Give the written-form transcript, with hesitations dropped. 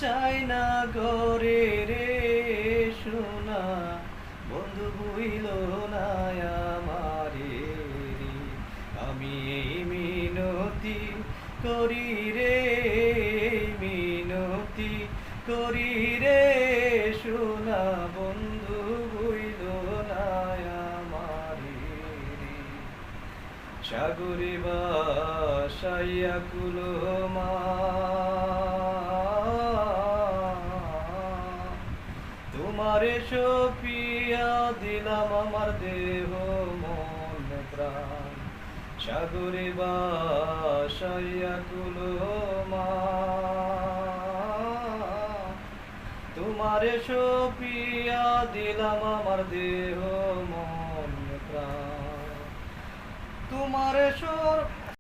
চাই না ঘরে রে সোনা, বন্ধু বুইল না আমারে রে। আমি এই মিনতি করি রে, মিনতি করি রে সোনা, বন্ধু বুইল না আমারে রে। সাগরে ভাসাইয়া কুলো মা, তোমারে সপিয়া দিলাম আমার দেহ মন প্রাণ। সাগরে ভাসাইয়া কুলো মা, তোমারে সপিয়া দিলাম আমার দেহ মন প্রাণ। তোমারে